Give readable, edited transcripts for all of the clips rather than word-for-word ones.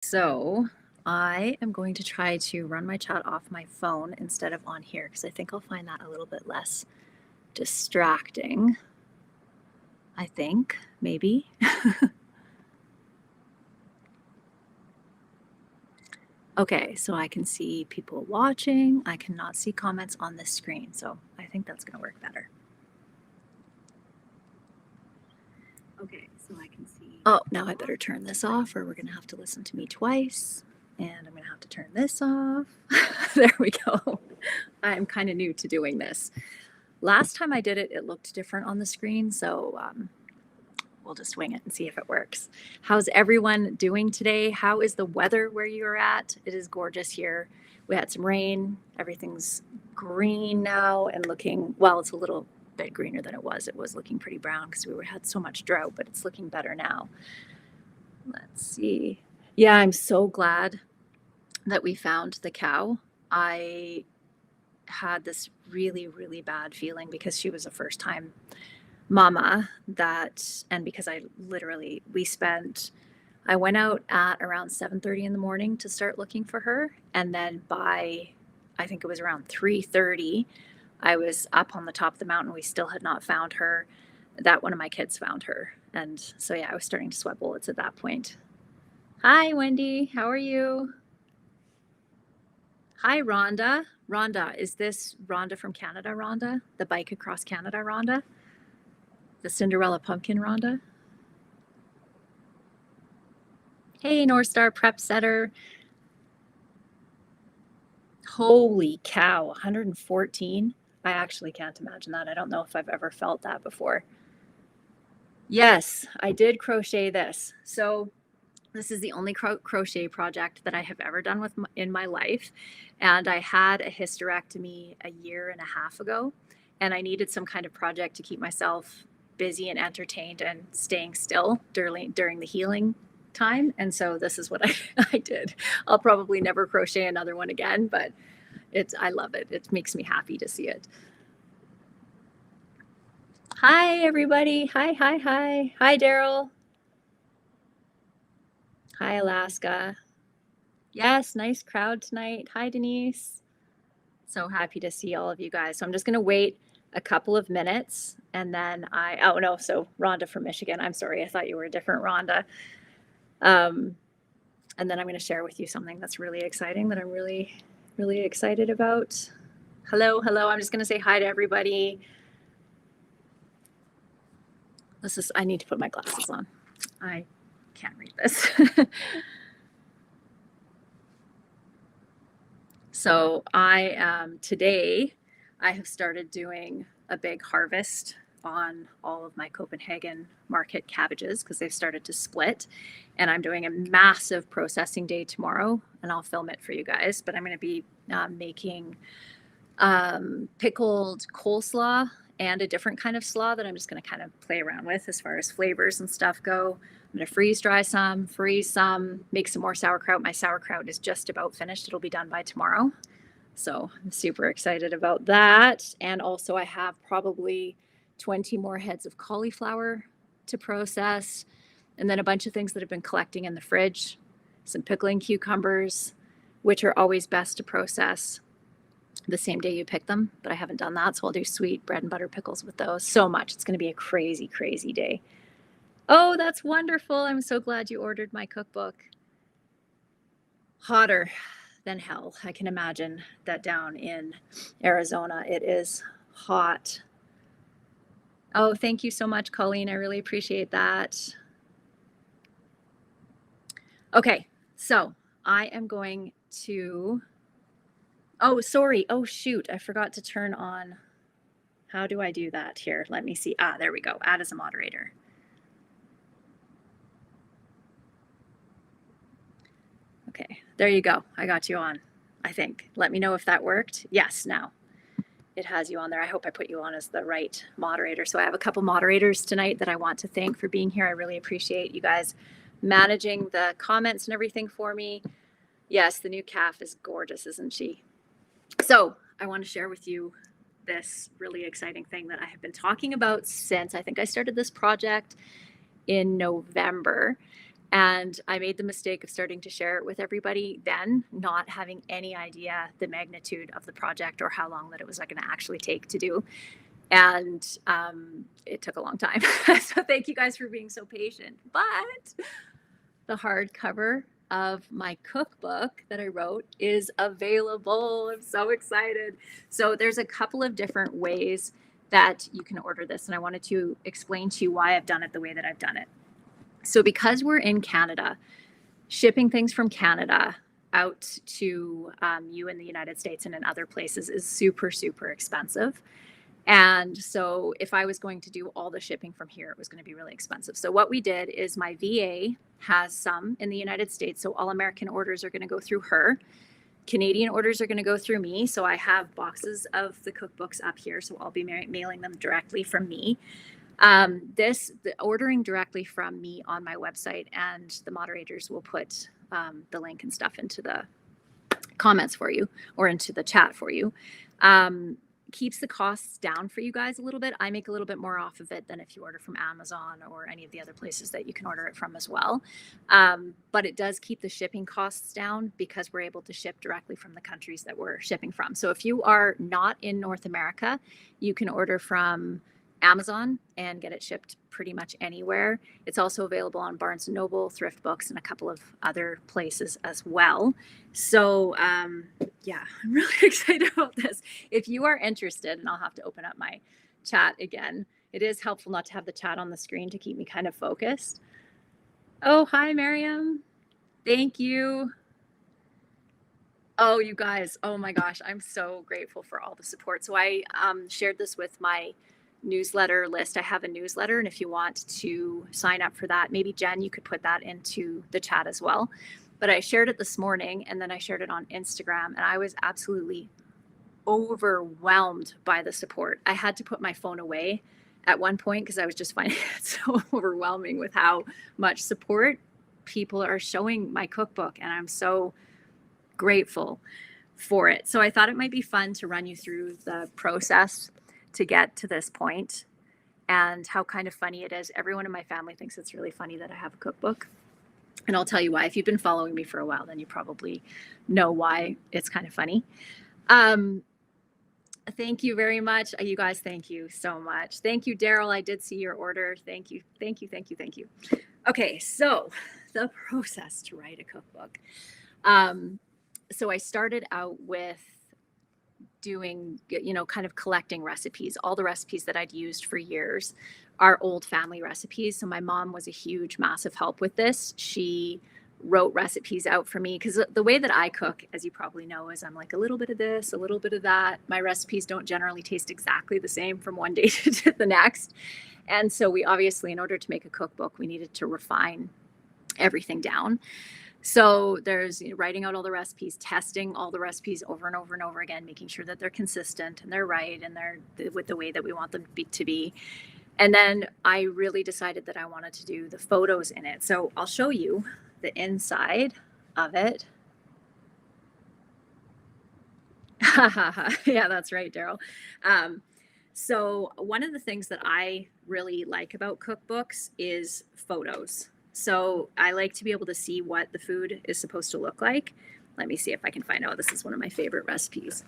So I am going to try to run my chat off my phone instead of on here because I think I'll find that a little bit less distracting. I think, maybe. Okay, so I can see people watching. I cannot see comments on this screen, so I think that's going to work better. Okay, so I can see. Oh, now I better turn this off or we're going to have to listen to me twice. And I'm going to have to turn this off. There we go. I'm kind of new to doing this. Last time I did it, it looked different on the screen, so we'll just wing it and see if it works. How's everyone doing today? How is the weather where you're at? It is gorgeous here. We had some rain. Everything's green now and looking, well, it's a little bit greener than it was. It was looking pretty brown because we had so much drought, but it's looking better now. Let's see. Yeah, I'm so glad that we found the cow. I had this really, really bad feeling because she was a first time mama and because I went out at around 7:30 in the morning to start looking for her. And then by, I think it was around 3:30, I was up on the top of the mountain. We still had not found her. That one of my kids found her. And so, yeah, I was starting to sweat bullets at that point. Hi, Wendy. How are you? Hi, Rhonda. Rhonda, is this Rhonda from Canada, Rhonda? The Bike Across Canada, Rhonda? The Cinderella Pumpkin, Rhonda? Hey, North Star Prep Setter. Holy cow, 114. I actually can't imagine that. I don't know if I've ever felt that before. Yes, I did crochet this. So this is the only crochet project that I have ever done in my life. And I had a hysterectomy a year and a half ago, and I needed some kind of project to keep myself busy and entertained and staying still during the healing time. And so this is what I did. I'll probably never crochet another one again, but I love it. It makes me happy to see it. Hi, everybody. Hi, hi, hi. Hi, Daryl. Hi, Alaska. Yes, nice crowd tonight. Hi, Denise. So happy to see all of you guys. So I'm just going to wait a couple of minutes and then oh no, so Rhonda from Michigan. I'm sorry. I thought you were a different Rhonda. And then I'm going to share with you something that's really exciting that I'm really, really excited about. Hello, hello. I'm just going to say hi to everybody. I need to put my glasses on. I can't read this. So today I have started doing a big harvest on all of my Copenhagen market cabbages because they've started to split. And I'm doing a massive processing day tomorrow, and I'll film it for you guys. But I'm going to be making pickled coleslaw and a different kind of slaw that I'm just going to kind of play around with as far as flavors and stuff go. I'm going to freeze some, make some more sauerkraut. My sauerkraut is just about finished. It'll be done by tomorrow. So I'm super excited about that. And also I have probably 20 more heads of cauliflower to process. And then a bunch of things that have been collecting in the fridge. Some pickling cucumbers, which are always best to process the same day you pick them, but I haven't done that. So I'll do sweet bread and butter pickles with those. So much. It's going to be a crazy, crazy day. Oh, that's wonderful. I'm so glad you ordered my cookbook. Hotter than hell. I can imagine that down in Arizona, it is hot. Oh, thank you so much, Colleen. I really appreciate that. Okay, so I am going to, oh, sorry. Oh, shoot. I forgot to turn on. How do I do that here? Let me see. There we go. Add as a moderator. Okay, there you go. I got you on, I think. Let me know if that worked. Yes, now it has you on there. I hope I put you on as the right moderator. So I have a couple moderators tonight that I want to thank for being here. I really appreciate you guys managing the comments and everything for me. Yes, the new calf is gorgeous, isn't she? So I want to share with you this really exciting thing that I have been talking about since I think I started this project in November. And I made the mistake of starting to share it with everybody then, not having any idea the magnitude of the project or how long that it was going to actually take to do. And it took a long time. So thank you guys for being so patient. But the hardcover of my cookbook that I wrote is available. I'm so excited. So there's a couple of different ways that you can order this. And I wanted to explain to you why I've done it the way that I've done it. So because we're in Canada, shipping things from Canada out to you in the United States and in other places is super, super expensive. And so if I was going to do all the shipping from here, it was going to be really expensive. So what we did is my VA has some in the United States. So all American orders are going to go through her. Canadian orders are going to go through me. So I have boxes of the cookbooks up here. So I'll be mailing them directly from me. The ordering directly from me on my website, and the moderators will put the link and stuff into the comments for you or into the chat for you. Keeps the costs down for you guys a little bit. I make a little bit more off of it than if you order from Amazon or any of the other places that you can order it from as well. But it does keep the shipping costs down because we're able to ship directly from the countries that we're shipping from. So if you are not in North America, you can order from Amazon and get it shipped pretty much anywhere. It's also available on Barnes & Noble, Thrift Books, and a couple of other places as well. So yeah, I'm really excited about this. If you are interested, and I'll have to open up my chat again. It is helpful not to have the chat on the screen to keep me kind of focused. Oh, hi, Miriam. Thank you. Oh, you guys. Oh my gosh. I'm so grateful for all the support. So I shared this with my newsletter list. I have a newsletter, and if you want to sign up for that, maybe Jen, you could put that into the chat as well. But I shared it this morning, and then I shared it on Instagram, and I was absolutely overwhelmed by the support. I had to put my phone away at one point because I was just finding it so overwhelming with how much support people are showing my cookbook, and I'm so grateful for it. So I thought it might be fun to run you through the process to get to this point and how kind of funny it is. Everyone in my family thinks it's really funny that I have a cookbook. And I'll tell you why. If you've been following me for a while, then you probably know why it's kind of funny. Thank you very much. You guys, thank you so much. Thank you, Daryl. I did see your order. Thank you. Thank you. Thank you. Thank you. Okay. So the process to write a cookbook. So I started out with doing, kind of collecting recipes. All the recipes that I'd used for years are old family recipes. So my mom was a huge, massive help with this. She wrote recipes out for me because the way that I cook, as you probably know, is I'm like a little bit of this, a little bit of that. My recipes don't generally taste exactly the same from one day to the next. And so we obviously, in order to make a cookbook, we needed to refine everything down. So there's writing out all the recipes, testing all the recipes over and over and over again, making sure that they're consistent and they're right and they're with the way that we want them to be. And then I really decided that I wanted to do the photos in it. So I'll show you the inside of it. Yeah, that's right, Daryl. So one of the things that I really like about cookbooks is photos. So I like to be able to see what the food is supposed to look like. Let me see if I can find out. This is one of my favorite recipes.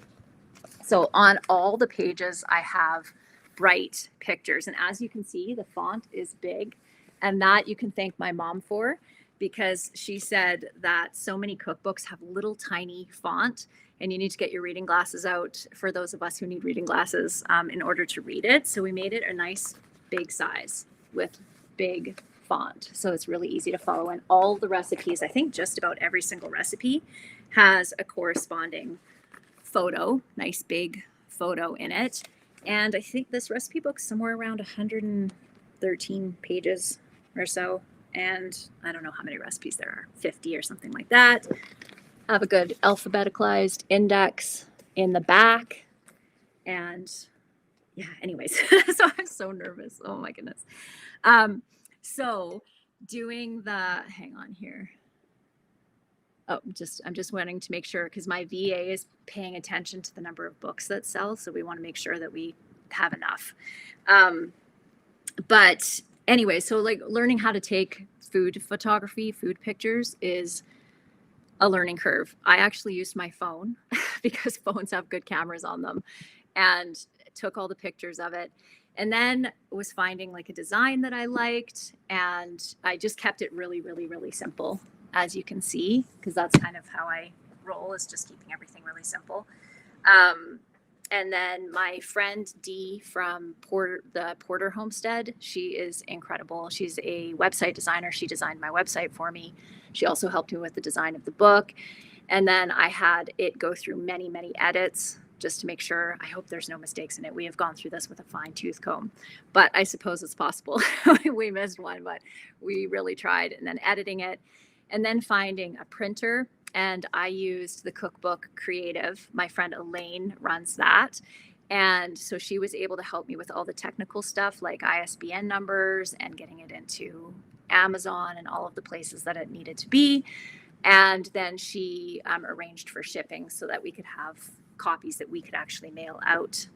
So on all the pages, I have bright pictures. And as you can see, the font is big. And that you can thank my mom for, because she said that so many cookbooks have little tiny font, and you need to get your reading glasses out for those of us who need reading glasses in order to read it. So we made it a nice big size with big font. So it's really easy to follow. And all the recipes, I think just about every single recipe has a corresponding photo, nice big photo in it. And I think this recipe book's somewhere around 113 pages or so. And I don't know how many recipes there are, 50 or something like that. I have a good alphabeticalized index in the back. And yeah, anyways, so I'm so nervous. Oh my goodness. So doing hang on here. Oh, I'm just wanting to make sure, because my VA is paying attention to the number of books that sell. So we want to make sure that we have enough. But anyway, so like learning how to take food photography, food pictures is a learning curve. I actually used my phone because phones have good cameras on them, and took all the pictures of it. And then was finding like a design that I liked, and I just kept it really, really, really simple, as you can see, because that's kind of how I roll, is just keeping everything really simple. And then my friend Dee from the Porter Homestead, she is incredible. She's a website designer. She designed my website for me. She also helped me with the design of the book. And then I had it go through many, many edits just to make sure. I hope there's no mistakes in it. We have gone through this with a fine-tooth comb, but I suppose it's possible. We missed one, but we really tried. And then editing it, and then finding a printer. And I used the Cookbook Creative. My friend Elaine runs that. And so she was able to help me with all the technical stuff like ISBN numbers and getting it into Amazon and all of the places that it needed to be. And then she arranged for shipping so that we could have copies that we could actually mail out.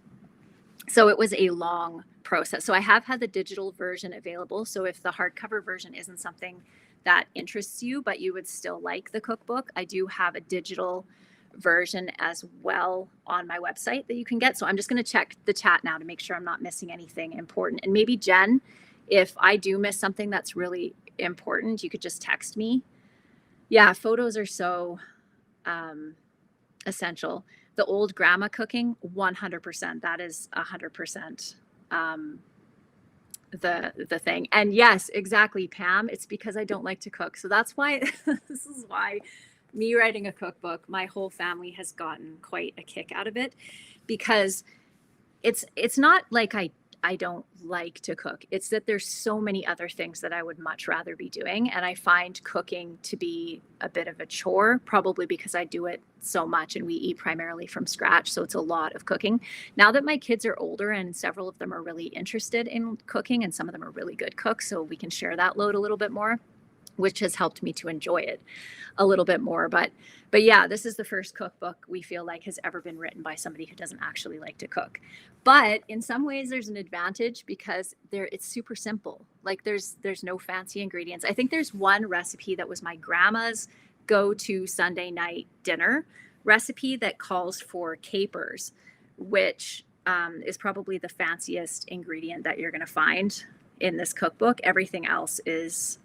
So it was a long process. So I have had the digital version available. So if the hardcover version isn't something that interests you, but you would still like the cookbook, I do have a digital version as well on my website that you can get. So I'm just going to check the chat now to make sure I'm not missing anything important. And maybe Jen, if I do miss something that's really important, you could just text me. Yeah, photos are so essential. The old grandma cooking, 100%. That is 100%. The thing. And yes, exactly, Pam, it's because I don't like to cook. So that's why this is why me writing a cookbook, my whole family has gotten quite a kick out of it, because it's not like I don't like to cook. It's that there's so many other things that I would much rather be doing. And I find cooking to be a bit of a chore, probably because I do it so much and we eat primarily from scratch. So it's a lot of cooking. Now that my kids are older and several of them are really interested in cooking and some of them are really good cooks, so we can share that load a little bit more, which has helped me to enjoy it a little bit more. But yeah, this is the first cookbook we feel like has ever been written by somebody who doesn't actually like to cook. But in some ways there's an advantage because it's super simple. Like there's no fancy ingredients. I think there's one recipe that was my grandma's go-to Sunday night dinner recipe that calls for capers, which is probably the fanciest ingredient that you're going to find in this cookbook. Everything else is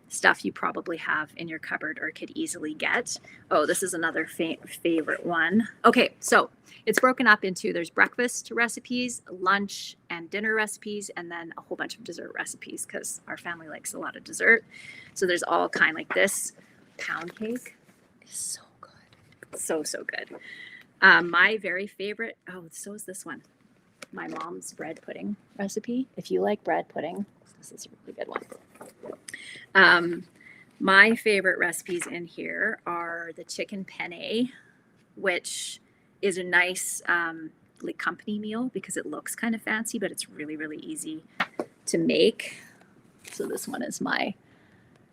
stuff you probably have in your cupboard or could easily get. Oh, this is another favorite one. Okay, so it's broken up into, there's breakfast recipes, lunch and dinner recipes, and then a whole bunch of dessert recipes because our family likes a lot of dessert. So there's all kind like this pound cake is so good. So good. My very favorite, oh, so is this one. My mom's bread pudding recipe. If you like bread pudding, this is a really good one. My favorite recipes in here are the chicken penne, which is a nice like company meal because it looks kind of fancy, but it's really, really easy to make. So this one is my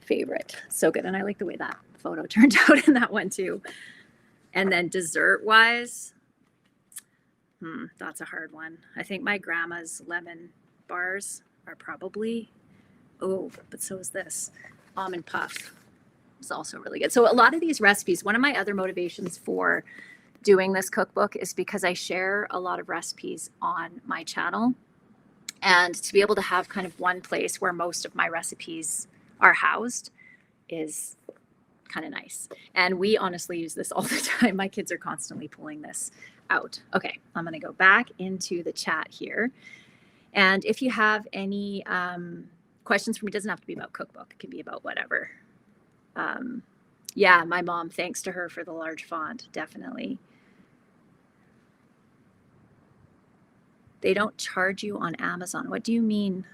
favorite. So good. And I like the way that photo turned out in that one too. And then dessert wise, that's a hard one. I think my grandma's lemon bars are probably, oh, but so is this. Almond puff is also really good. So a lot of these recipes, one of my other motivations for doing this cookbook is because I share a lot of recipes on my channel, and to be able to have kind of one place where most of my recipes are housed is kind of nice. And we honestly use this all the time. My kids are constantly pulling this out. Okay, I'm going to go back into the chat here. And if you have any questions for me, it doesn't have to be about cookbook. It can be about whatever. Yeah, my mom, thanks to her for the large font, definitely. They don't charge you on Amazon. What do you mean,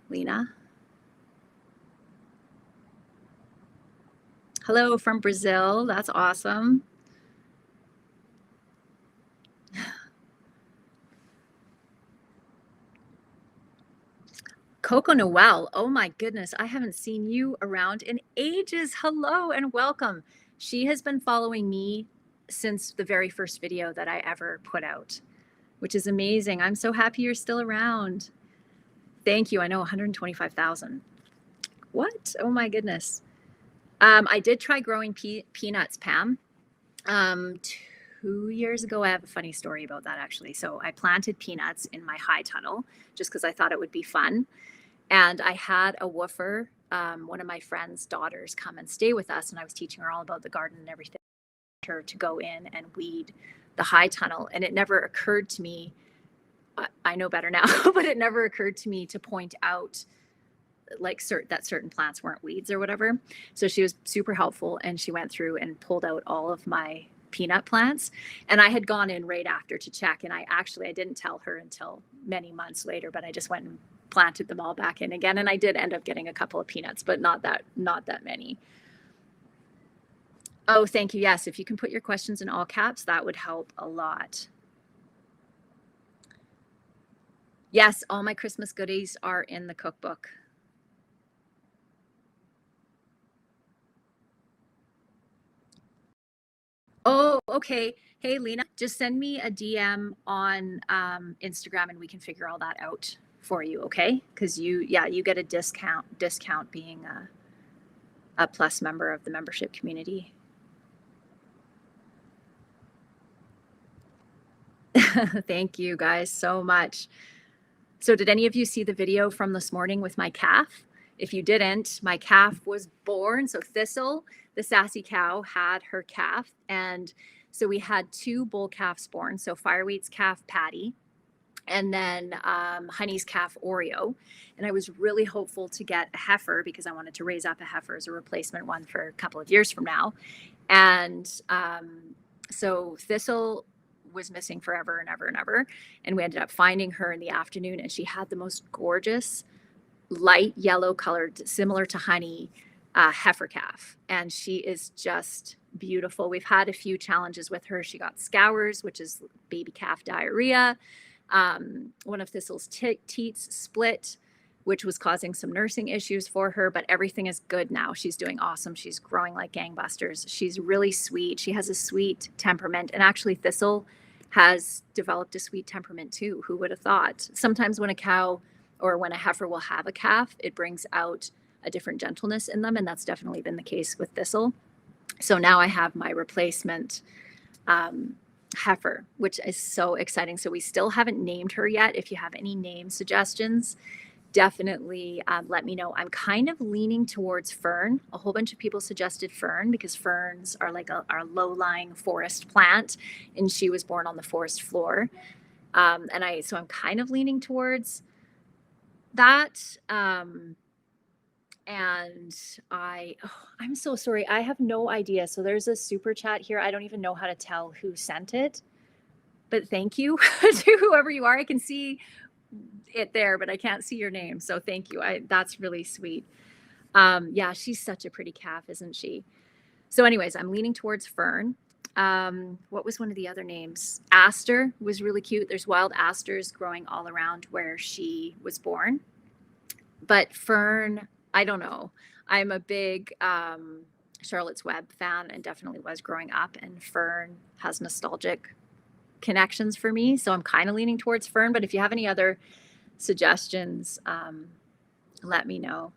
Lena? Hello from Brazil. That's awesome. Coco Noel. Oh my goodness. I haven't seen you around in ages. Hello and welcome. She has been following me since the very first video that I ever put out, which is amazing. I'm so happy you're still around. Thank you. I know 125,000. What? Oh my goodness. I did try growing peanuts, Pam. 2 years ago, I have a funny story about that actually. So I planted peanuts in my high tunnel just because I thought it would be fun. And I had a woofer, one of my friend's daughters, come and stay with us. And I was teaching her all about the garden and everything, her to go in and weed the high tunnel. And it never occurred to me, I know better now, but it never occurred to me to point out like that certain plants weren't weeds or whatever. So she was super helpful, and she went through and pulled out all of my peanut plants. And I had gone in right after to check, and I didn't tell her until many months later, but I just went and planted them all back in again. And I did end up getting a couple of peanuts, but not that many. Oh, thank you. Yes, if you can put your questions in all caps, that would help a lot. Yes, all my Christmas goodies are in the cookbook. Oh, okay. Hey, Lena, just send me a DM on Instagram and we can figure all that out for you, okay? Because you get a discount being a plus member of the membership community. Thank you guys so much. So did any of you see the video from this morning with my calf? If you didn't, my calf was born. So Thistle, the sassy cow, had her calf. And so we had 2 bull calves born. So Fireweed's calf, Patty, and then Honey's calf, Oreo. And I was really hopeful to get a heifer because I wanted to raise up a heifer as a replacement one for a couple of years from now. And so Thistle was missing forever and ever and ever. And we ended up finding her in the afternoon, and she had the most gorgeous light yellow colored, similar to Honey, heifer calf. And she is just beautiful. We've had a few challenges with her. She got scours, which is baby calf diarrhea. One of Thistle's teats split, which was causing some nursing issues for her, but everything is good now. She's doing awesome. She's growing like gangbusters. She's really sweet. She has a sweet temperament. And actually Thistle has developed a sweet temperament too. Who would have thought? Sometimes when a cow or when a heifer will have a calf, it brings out a different gentleness in them. And that's definitely been the case with Thistle. So now I have my replacement heifer, which is so exciting. So we still haven't named her yet. If you have any name suggestions, definitely let me know. I'm kind of leaning towards Fern. A whole bunch of people suggested Fern because ferns are like our low-lying forest plant, and she was born on the forest floor. So I'm kind of leaning towards that. I'm so sorry. I have no idea. So there's a super chat here. I don't even know how to tell who sent it, but thank you to whoever you are. I can see it there, but I can't see your name. So thank you. That's really sweet. Yeah, she's such a pretty calf, isn't she? So anyways, I'm leaning towards Fern. What was one of the other names? Aster was really cute. There's wild asters growing all around where she was born. But Fern, I don't know. I'm a big Charlotte's Web fan and definitely was growing up, and Fern has nostalgic connections for me. So I'm kind of leaning towards Fern, but if you have any other suggestions, let me know.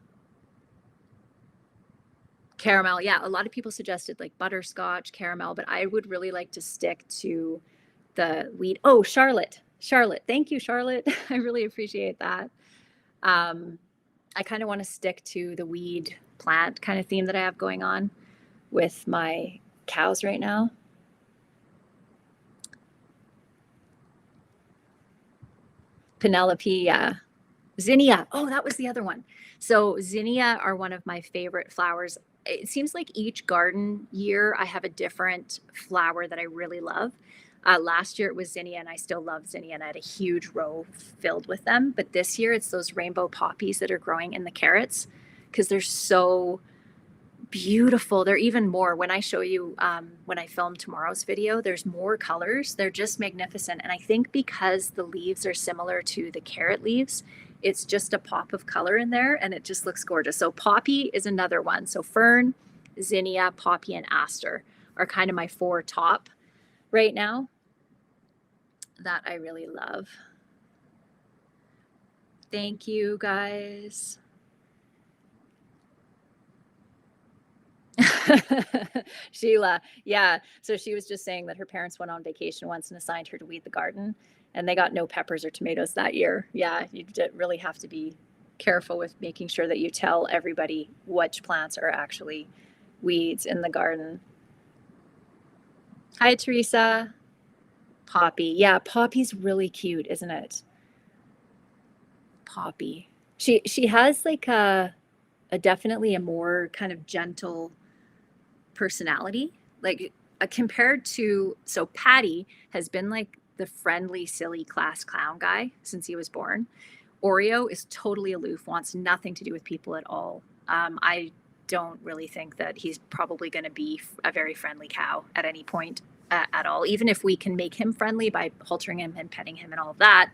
Caramel. Yeah, a lot of people suggested like butterscotch, caramel, but I would really like to stick to the wheat. Oh, Charlotte. Thank you, Charlotte. I really appreciate that. I kind of want to stick to the weed plant kind of theme that I have going on with my cows right now. Penelope, yeah. Zinnia. Oh, that was the other one. So zinnia are one of my favorite flowers. It seems like each garden year I have a different flower that I really love. Last year it was zinnia, and I still love zinnia, and I had a huge row filled with them. But this year it's those rainbow poppies that are growing in the carrots because they're so beautiful. They're even more, when I show you, when I film tomorrow's video, there's more colors. They're just magnificent. And I think because the leaves are similar to the carrot leaves, it's just a pop of color in there and it just looks gorgeous. So poppy is another one. So fern, zinnia, poppy, and aster are kind of my 4 top right now that I really love. Thank you, guys. Sheila, yeah. So she was just saying that her parents went on vacation once and assigned her to weed the garden, and they got no peppers or tomatoes that year. Yeah, you really have to be careful with making sure that you tell everybody which plants are actually weeds in the garden. Hi, Teresa. Poppy. Yeah, Poppy's really cute, isn't it? Poppy. She has like a definitely a more kind of gentle personality. Like compared to, so Patty has been like the friendly, silly class clown guy since he was born. Oreo is totally aloof, wants nothing to do with people at all. I don't really think that he's probably going to be a very friendly cow at any point at all. Even if we can make him friendly by haltering him and petting him and all of that,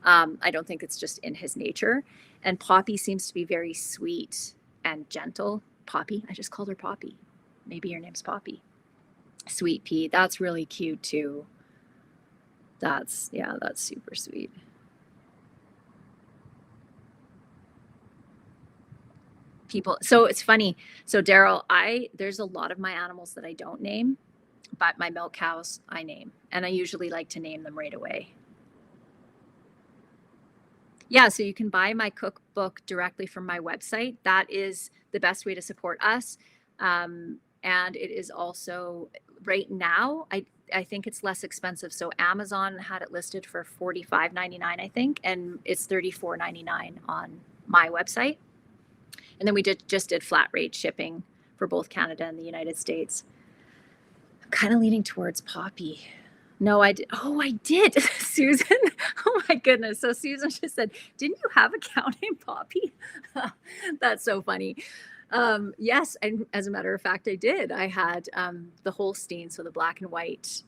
I don't think it's just in his nature. And Poppy seems to be very sweet and gentle. Poppy, I just called her Poppy. Maybe your name's Poppy. Sweet pea, that's really cute too. That's super sweet. People, so it's funny. So Daryl, there's a lot of my animals that I don't name, but my milk cows I name, and I usually like to name them right away. Yeah, so you can buy my cookbook directly from my website. That is the best way to support us. And it is also right now, I think it's less expensive. So Amazon had it listed for $45.99, I think, and it's $34.99 on my website. And then we just did flat rate shipping for both Canada and the United States. I'm kind of leaning towards Poppy. No, I did. Oh, I did. Susan. Oh my goodness. So Susan just said, didn't you have a cow named Poppy? That's so funny. Yes. And as a matter of fact, I did. I had the Holstein, so the black and white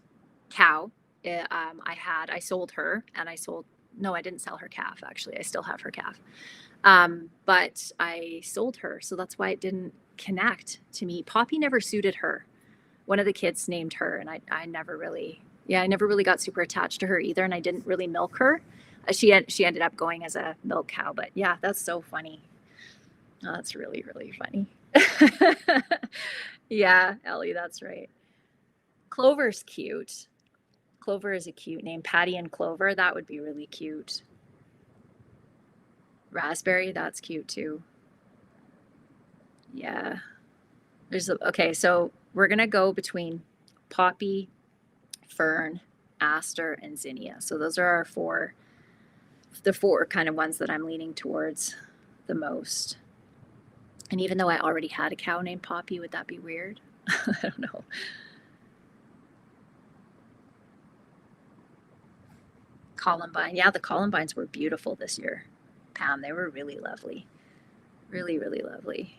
cow. I sold her and no, I didn't sell her calf. Actually, I still have her calf. But I sold her. So that's why it didn't connect to me. Poppy never suited her. One of the kids named her, and I never really got super attached to her either, and I didn't really milk her. She ended up going as a milk cow, but yeah, that's so funny. Oh, that's really, really funny. Yeah, Ellie, that's right. Clover's cute. Clover is a cute name. Patty and Clover, that would be really cute. Raspberry, that's cute too. Yeah. Okay, so we're gonna go between Poppy, Fern, Aster, and Zinnia. So those are the four kind of ones that I'm leaning towards the most. And even though I already had a cow named Poppy, would that be weird? I don't know. Columbine. Yeah, the Columbines were beautiful this year, Pam. They were really lovely. Really, really lovely.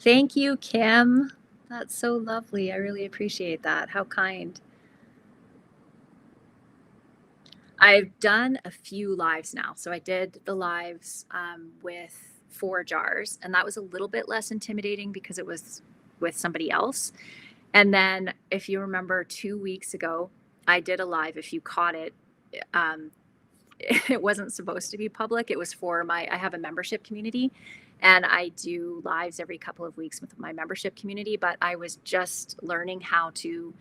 Thank you, Kim. That's so lovely. I really appreciate that. How kind. I've done a few lives now. So I did the lives with ForJars, and that was a little bit less intimidating because it was with somebody else. And then, if you remember, 2 weeks ago, I did a live. If you caught it, it wasn't supposed to be public. It was for I have a membership community, and I do lives every couple of weeks with my membership community. But I was just learning how to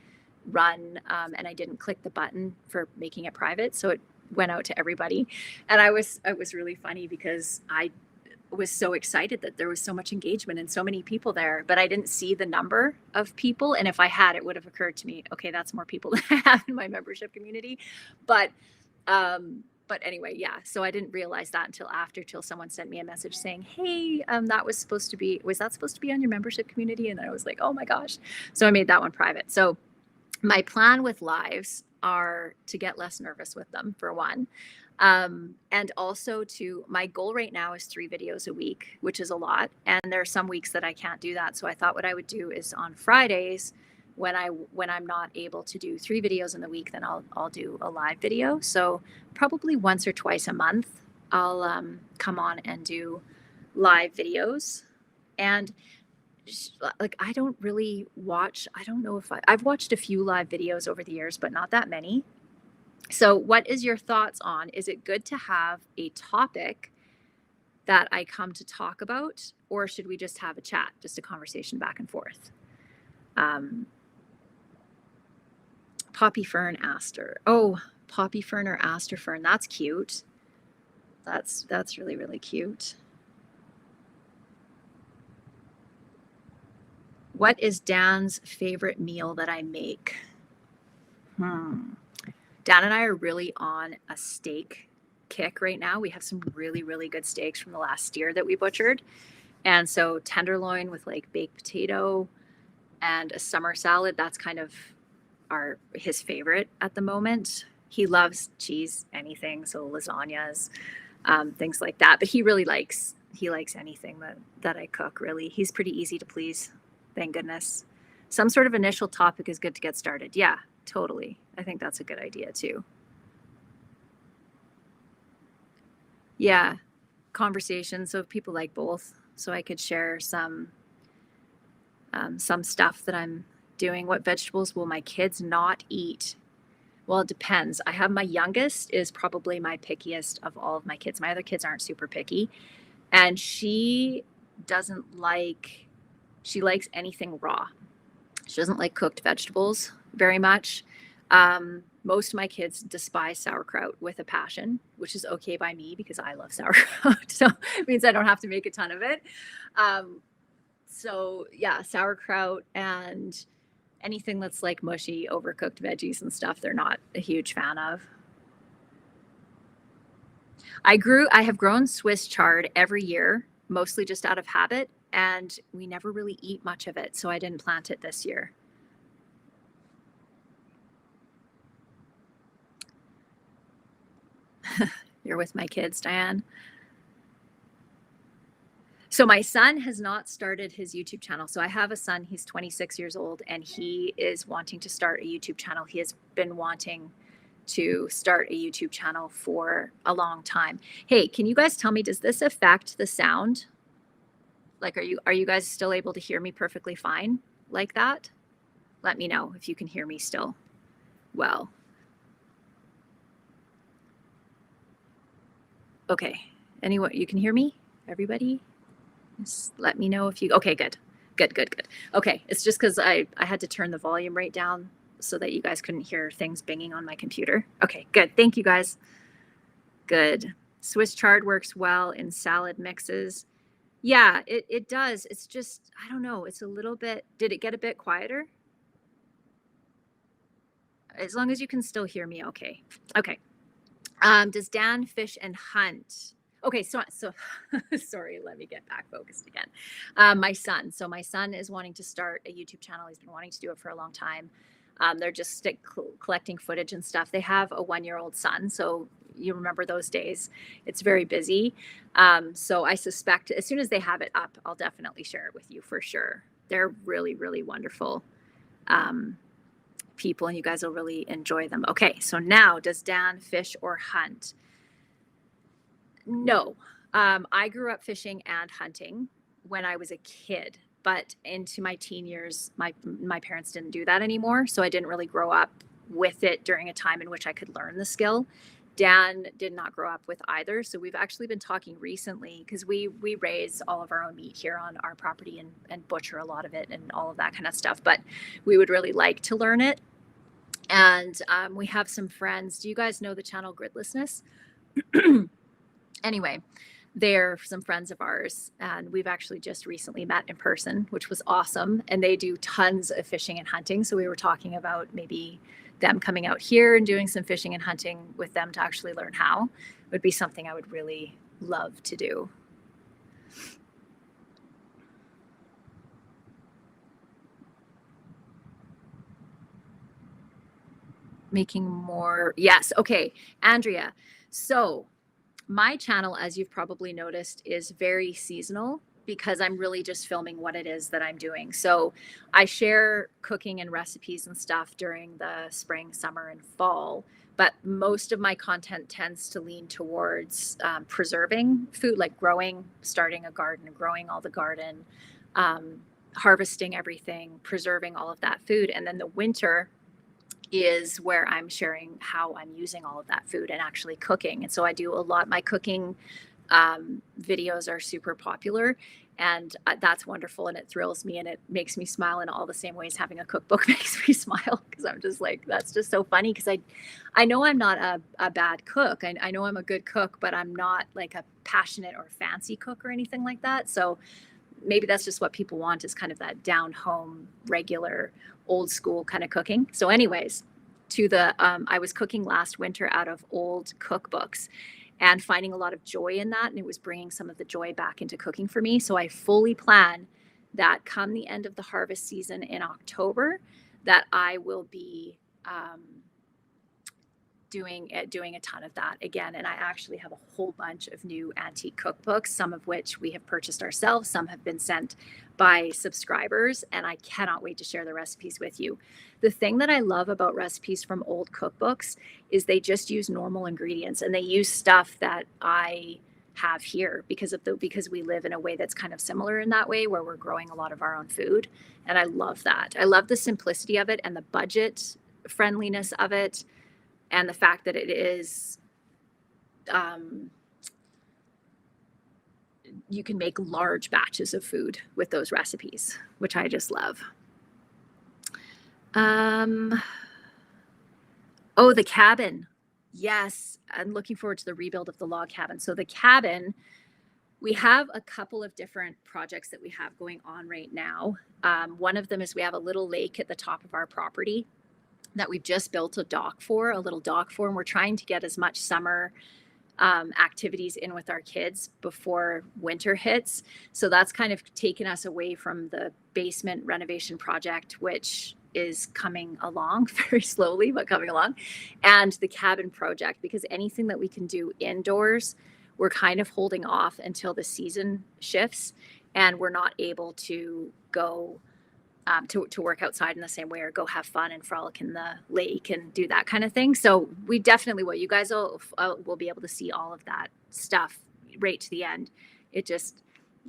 run, and I didn't click the button for making it private, so it went out to everybody. And it was really funny because I was so excited that there was so much engagement and so many people there, but I didn't see the number of people. And if I had, it would have occurred to me, okay, that's more people than I have in my membership community. But anyway, yeah. So I didn't realize that till someone sent me a message saying, hey, was that supposed to be on your membership community? And I was like, oh my gosh. So I made that one private. So my plan with lives are to get less nervous with them, for one. And also my goal right now is 3 videos a week, which is a lot. And there are some weeks that I can't do that. So I thought what I would do is on Fridays, when I'm not able to do 3 videos in the week, then I'll do a live video. So probably once or twice a month, I'll come on and do live videos. And like, I don't really watch. I don't know if I've watched a few live videos over the years, but not that many. So what is your thoughts on, is it good to have a topic that I come to talk about, or should we just have a chat, just a conversation back and forth? Poppy fern aster. Oh, poppy fern or aster fern. That's cute. That's really, really cute. What is Dan's favorite meal that I make? Dan and I are really on a steak kick right now. We have some really, really good steaks from the last steer that we butchered. And so tenderloin with like baked potato and a summer salad, that's kind of his favorite at the moment. He loves cheese, anything, so lasagnas, things like that. But he likes anything that I cook, really. He's pretty easy to please, thank goodness. Some sort of initial topic is good to get started. Yeah, totally. I think that's a good idea too. Yeah, conversation. So if people like both, so I could share some stuff that I'm doing. What vegetables will my kids not eat? Well, it depends. I have my youngest is probably my pickiest of all of my kids. My other kids aren't super picky. And she likes anything raw. She doesn't like cooked vegetables very much. Most of my kids despise sauerkraut with a passion, which is okay by me because I love sauerkraut. So it means I don't have to make a ton of it. So yeah, sauerkraut and anything that's like mushy, overcooked veggies and stuff, they're not a huge fan of. I have grown Swiss chard every year, mostly just out of habit, and we never really eat much of it, so I didn't plant it this year. You're with my kids, Diane. So my son has not started his YouTube channel. So I have a son, he's 26 years old, and he is wanting to start a YouTube channel. He has been wanting to start a YouTube channel for a long time. Hey, can you guys tell me, does this affect the sound? Like, are you guys still able to hear me perfectly fine like that? Let me know if you can hear me still well. Okay. Anyone, you can hear me? Everybody? Just let me know if you, okay, good. Okay. It's just because I had to turn the volume right down so that you guys couldn't hear things binging on my computer. Okay, good. Thank you guys. Good. Swiss chard works well in salad mixes. Yeah, it does. It's just, I don't know. It's a little bit, did it get a bit quieter? As long as you can still hear me, okay. Okay. Does Dan fish and hunt? Okay, so sorry, let me get back focused again. My son is wanting to start a YouTube channel. He's been wanting to do it for a long time. They're just collecting footage and stuff. They have a 1-year-old son, so you remember those days. It's very busy. So I suspect as soon as they have it up, I'll definitely share it with you for sure. They're really, really wonderful people, and you guys will really enjoy them. Okay, so now, does Dan fish or hunt? No. I grew up fishing and hunting when I was a kid, but into my teen years, my parents didn't do that anymore. So I didn't really grow up with it during a time in which I could learn the skill. Dan did not grow up with either. So we've actually been talking recently because we raise all of our own meat here on our property and butcher a lot of it and all of that kind of stuff. But we would really like to learn it. And we have some friends. Do you guys know the channel Gridlessness? Anyway, they're some friends of ours, and we've actually just recently met in person, which was awesome. And they do tons of fishing and hunting. So we were talking about maybe them coming out here and doing some fishing and hunting with them to actually learn how. It would be something I would really love to do. Making more. Yes. Okay. Andrea. So my channel, as you've probably noticed, is very seasonal because I'm really just filming what it is that I'm doing. So I share cooking and recipes and stuff during the spring, summer, and fall. But most of my content tends to lean towards preserving food, like growing, starting a garden, growing all the garden, harvesting everything, preserving all of that food. And then the winter is where I'm sharing how I'm using all of that food and actually cooking. And so I do a lot. My cooking videos are super popular, and that's wonderful, and it thrills me, and it makes me smile in all the same ways having a cookbook makes me smile, because I'm just like, that's just so funny, because I know I'm not a bad cook. I know I'm a good cook, but I'm not like a passionate or fancy cook or anything like that. So maybe that's just what people want, is kind of that down home, regular, old school kind of cooking. So anyways, I was cooking last winter out of old cookbooks and finding a lot of joy in that. And it was bringing some of the joy back into cooking for me. So I fully plan that come the end of the harvest season in October, that I will be doing a ton of that again. And I actually have a whole bunch of new antique cookbooks, some of which we have purchased ourselves, some have been sent by subscribers, and I cannot wait to share the recipes with you. The thing that I love about recipes from old cookbooks is they just use normal ingredients, and they use stuff that I have here because we live in a way that's kind of similar in that way, where we're growing a lot of our own food. And I love that. I love the simplicity of it and the budget friendliness of it, and the fact that it is, you can make large batches of food with those recipes, which I just love. Oh, the cabin. Yes, I'm looking forward to the rebuild of the log cabin. So the cabin, we have a couple of different projects that we have going on right now. One of them is we have a little lake at the top of our property that we've just built a little dock for, and we're trying to get as much summer activities in with our kids before winter hits. So that's kind of taken us away from the basement renovation project, which is coming along very slowly, but coming along, and the cabin project, because anything that we can do indoors, we're kind of holding off until the season shifts and we're not able to go to work outside in the same way, or go have fun and frolic in the lake and do that kind of thing. So we definitely will. You guys will be able to see all of that stuff right to the end.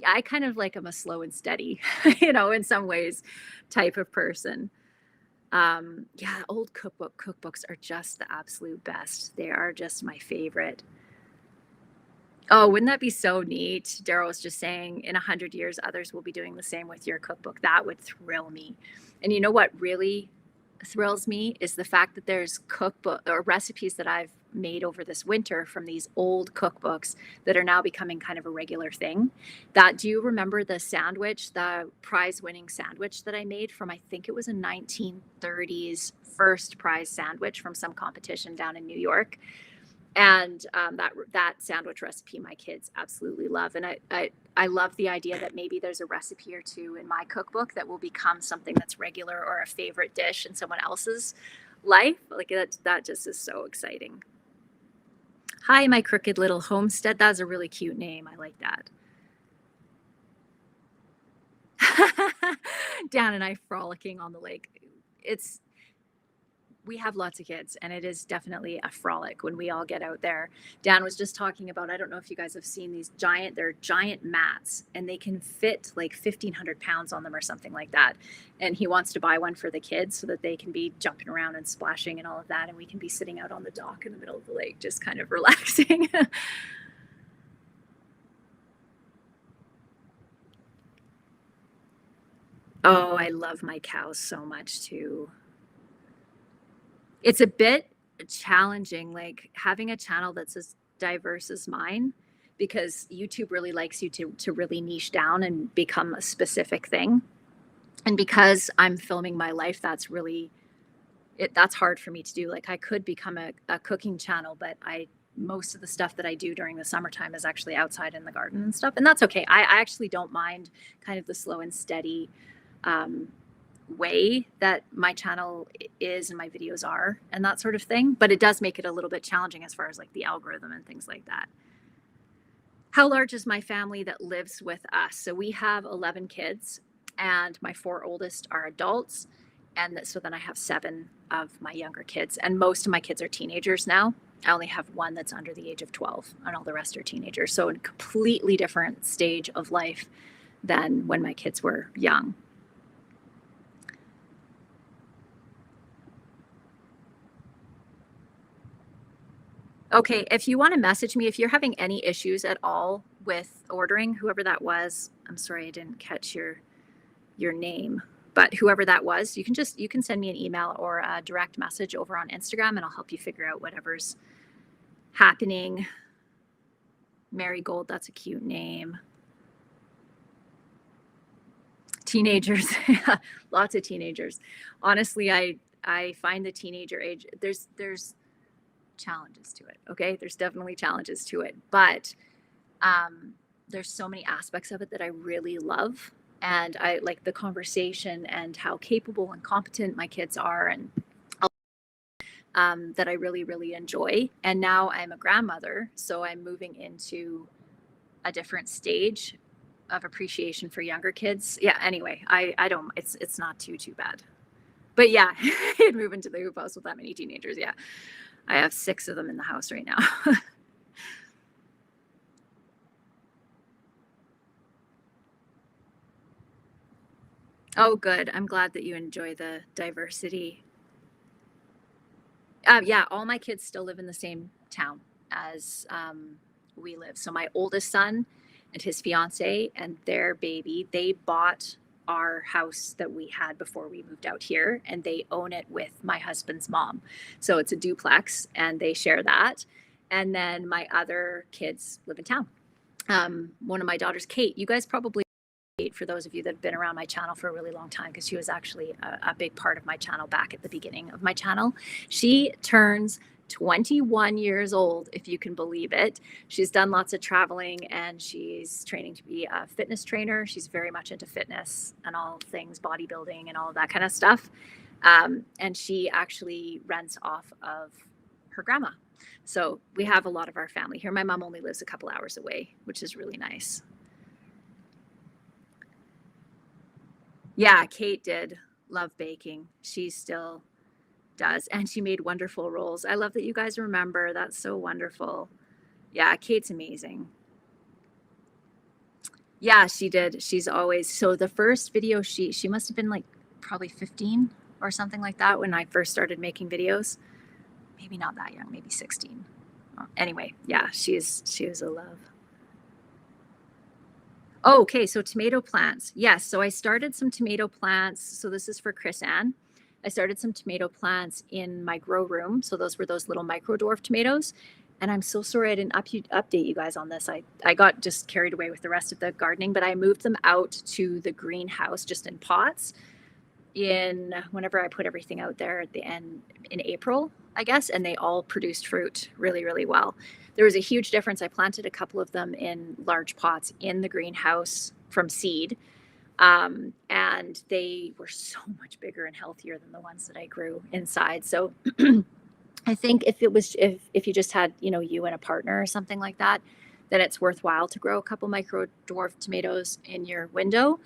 I kind of like, I'm a slow and steady, in some ways type of person. Yeah, old cookbooks are just the absolute best. They are just my favorite. Oh, wouldn't that be so neat? Daryl was just saying, in 100 years, others will be doing the same with your cookbook. That would thrill me. And you know what really thrills me is the fact that there's cookbook or recipes that I've made over this winter from these old cookbooks that are now becoming kind of a regular thing. Do you remember the prize-winning sandwich that I made from, I think it was a 1930s first prize sandwich from some competition down in New York? And that sandwich recipe my kids absolutely love. And I love the idea that maybe there's a recipe or two in my cookbook that will become something that's regular or a favorite dish in someone else's life. Like that just is so exciting. Hi, my crooked little homestead. That's a really cute name. I like that. Dan and I frolicking on the lake. We have lots of kids, and it is definitely a frolic when we all get out there. Dan was just talking about, I don't know if you guys have seen they're giant mats, and they can fit like 1,500 pounds on them or something like that. And he wants to buy one for the kids so that they can be jumping around and splashing and all of that. And we can be sitting out on the dock in the middle of the lake, just kind of relaxing. Oh, I love my cows so much too. It's a bit challenging, like having a channel that's as diverse as mine, because YouTube really likes you to really niche down and become a specific thing. And because I'm filming my life, that's hard for me to do. Like, I could become a cooking channel, but most of the stuff that I do during the summertime is actually outside in the garden and stuff. And that's okay. I actually don't mind kind of the slow and steady way that my channel is and my videos are and that sort of thing. But it does make it a little bit challenging as far as like the algorithm and things like that. How large is my family that lives with us? So we have 11 kids, and my 4 oldest are adults. And so then I have 7 of my younger kids, and most of my kids are teenagers now. I only have 1 that's under the age of 12, and all the rest are teenagers. So a completely different stage of life than when my kids were young. Okay, if you want to message me, if you're having any issues at all with ordering, whoever that was, I'm sorry I didn't catch your name, but whoever that was, you can send me an email or a direct message over on Instagram and I'll help you figure out whatever's happening. Marigold, that's a cute name. Teenagers, lots of teenagers. Honestly, I find the teenager age, there's challenges to it. Okay. There's definitely challenges to it, but there's so many aspects of it that I really love. And I like the conversation and how capable and competent my kids are, and that I really, really enjoy. And now I'm a grandmother, so I'm moving into a different stage of appreciation for younger kids. Yeah. Anyway, I don't, it's not too bad, but yeah, I'd move into the hoop house with that many teenagers. Yeah. I have 6 of them in the house right now. Oh, good. I'm glad that you enjoy the diversity. Yeah, all my kids still live in the same town as we live. So my oldest son and his fiance and their baby, they bought our house that we had before we moved out here, and they own it with my husband's mom. So it's a duplex, and they share that. And then my other kids live in town. One of my daughters, Kate, you guys probably, for those of you that have been around my channel for a really long time, because she was actually a big part of my channel back at the beginning of my channel. She turns 21 years old, if you can believe it. She's done lots of traveling and she's training to be a fitness trainer. She's very much into fitness and all things bodybuilding and all of that kind of stuff. And she actually rents off of her grandma. So we have a lot of our family here. My mom only lives a couple hours away, which is really nice. Yeah, Kate did love baking. She still does. And she made wonderful rolls. I love that you guys remember. That's so wonderful. Yeah, Kate's amazing. Yeah, she did. She's always, so the first video, she must have been like probably 15 or something like that when I first started making videos. Maybe not that young, maybe 16. Anyway, yeah, she was a love. Oh, okay, so tomato plants. Yes, so I started some tomato plants. So this is for Chris Ann. I started some tomato plants in my grow room. So those were those little micro dwarf tomatoes. And I'm so sorry I didn't update you guys on this. I got just carried away with the rest of the gardening, but I moved them out to the greenhouse just in pots in whenever I put everything out there at the end in April, I guess, and they all produced fruit really, really well. There was a huge difference. I planted a couple of them in large pots in the greenhouse from seed, and they were so much bigger and healthier than the ones that I grew inside. So I think if you just had, you and a partner or something like that, then it's worthwhile to grow a couple micro dwarf tomatoes in your window.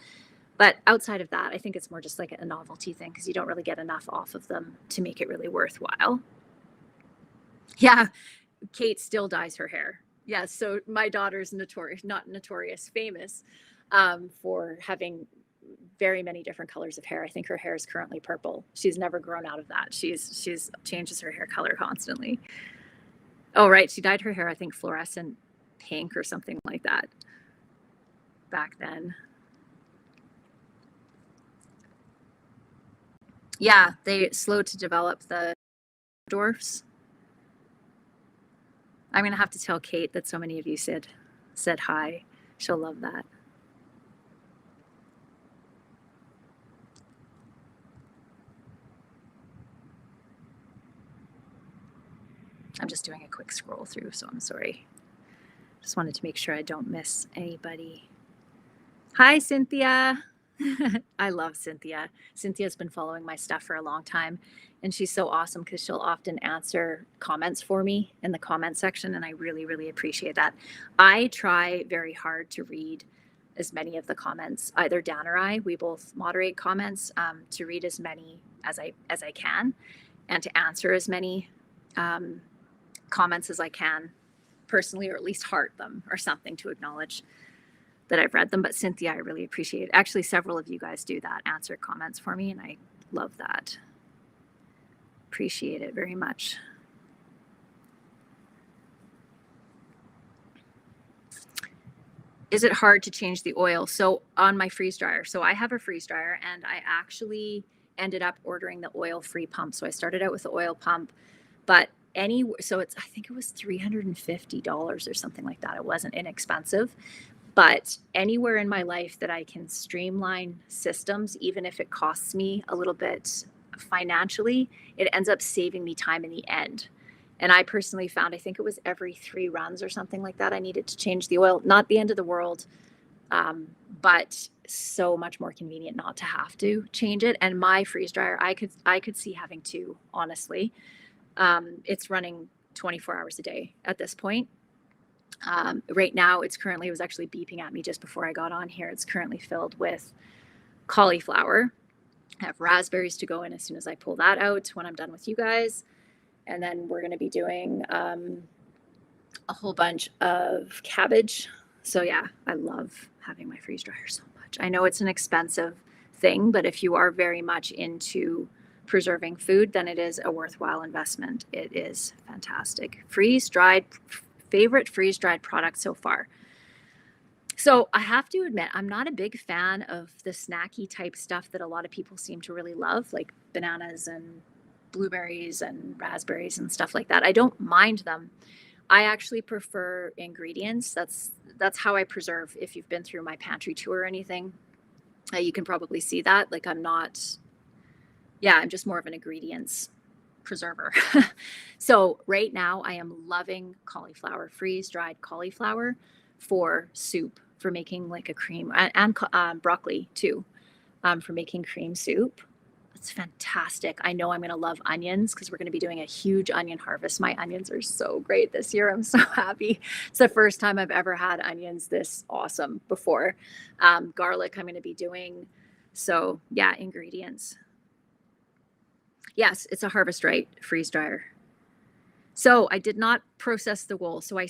But outside of that, I think it's more just like a novelty thing because you don't really get enough off of them to make it really worthwhile. Yeah, Kate still dyes her hair. Yeah, so my daughter's famous for having very many different colors of hair. I think her hair is currently purple. She's never grown out of that. She's changes her hair color constantly. Oh, right. She dyed her hair, I think, fluorescent pink or something like that back then. Yeah, they slow to develop the dwarfs. I'm gonna have to tell Kate that so many of you said hi. She'll love that. I'm just doing a quick scroll through, so I'm sorry. Just wanted to make sure I don't miss anybody. Hi, Cynthia. I love Cynthia. Cynthia's been following my stuff for a long time, and she's so awesome because she'll often answer comments for me in the comment section, and I really, really appreciate that. I try very hard to read as many of the comments. Either Dan or we both moderate comments, to read as many as I can, and to answer as many comments as I can personally, or at least heart them or something to acknowledge that I've read them. But Cynthia, I really appreciate it. Actually, several of you guys do that, answer comments for me, and I love that. Appreciate it very much. Is it hard to change the oil? So on my freeze dryer, so I have a freeze dryer, and I actually ended up ordering the oil-free pump. So I started out with the oil pump, but so I think it was $350 or something like that. It wasn't inexpensive, but anywhere in my life that I can streamline systems, even if it costs me a little bit financially, it ends up saving me time in the end. And I personally found, I think it was every 3 runs or something like that, I needed to change the oil. Not the end of the world, but so much more convenient not to have to change it. And my freeze dryer, I could see having 2, honestly. It's running 24 hours a day at this point. Right now, it was actually beeping at me just before I got on here. It's currently filled with cauliflower. I have raspberries to go in as soon as I pull that out when I'm done with you guys. And then we're going to be doing a whole bunch of cabbage. So yeah, I love having my freeze dryer so much. I know it's an expensive thing, but if you are very much into preserving food, then it is a worthwhile investment. It is fantastic. Favorite freeze-dried product so far. So I have to admit, I'm not a big fan of the snacky type stuff that a lot of people seem to really love, like bananas and blueberries and raspberries and stuff like that. I don't mind them. I actually prefer ingredients. That's how I preserve. If you've been through my pantry tour or anything, you can probably see that. Like I'm just more of an ingredients preserver. So right now I am loving cauliflower, freeze-dried cauliflower for soup, for making like a cream, and broccoli too, for making cream soup. It's fantastic. I know I'm going to love onions because we're going to be doing a huge onion harvest. My onions are so great this year. I'm so happy. It's the first time I've ever had onions this awesome before. Garlic I'm going to be doing. So yeah, ingredients. Yes, it's a Harvest Right freeze dryer. So I did not process the wool. So I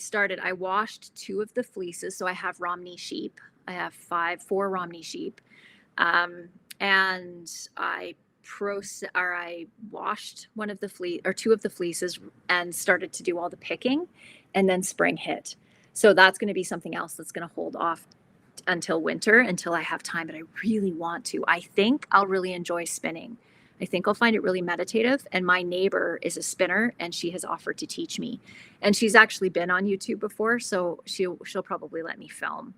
washed 2 of the fleeces. So I have Romney sheep. I have 4 Romney sheep. And I washed 2 of the fleeces and started to do all the picking, and then spring hit. So that's going to be something else that's going to hold off until winter, until I have time, but I really want to. I think I'll really enjoy spinning. I think I'll find it really meditative. And my neighbor is a spinner, and she has offered to teach me. And she's actually been on YouTube before, so she'll probably let me film,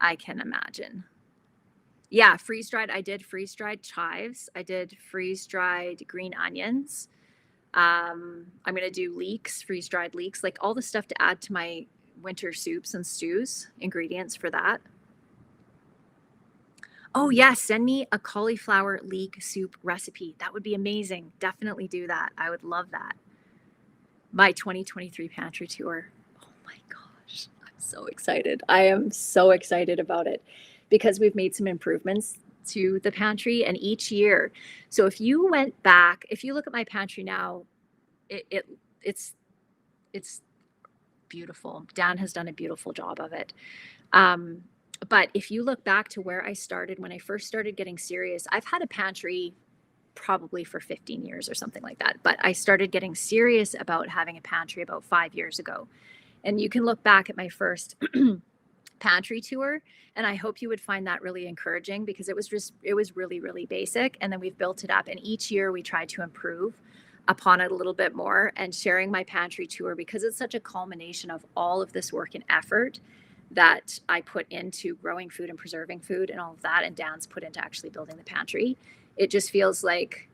I can imagine. Yeah, freeze-dried. I did freeze-dried chives. I did freeze-dried green onions. I'm going to do leeks, freeze-dried leeks, like all the stuff to add to my winter soups and stews, ingredients for that. Oh, yeah, send me a cauliflower leek soup recipe. That would be amazing. Definitely do that. I would love that. My 2023 pantry tour. Oh my gosh, I'm so excited. I am so excited about it because we've made some improvements to the pantry, and each year. So if you look at my pantry now, it's beautiful. Dan has done a beautiful job of it. But if you look back to where I started, when I first started getting serious, I've had a pantry probably for 15 years or something like that. But I started getting serious about having a pantry about 5 years ago. And you can look back at my first pantry tour, and I hope you would find that really encouraging, because it was really, really basic. And then we've built it up, and each year we try to improve upon it a little bit more. And sharing my pantry tour, because it's such a culmination of all of this work and effort that I put into growing food and preserving food and all of that, and Dan's put into actually building the pantry. It just feels like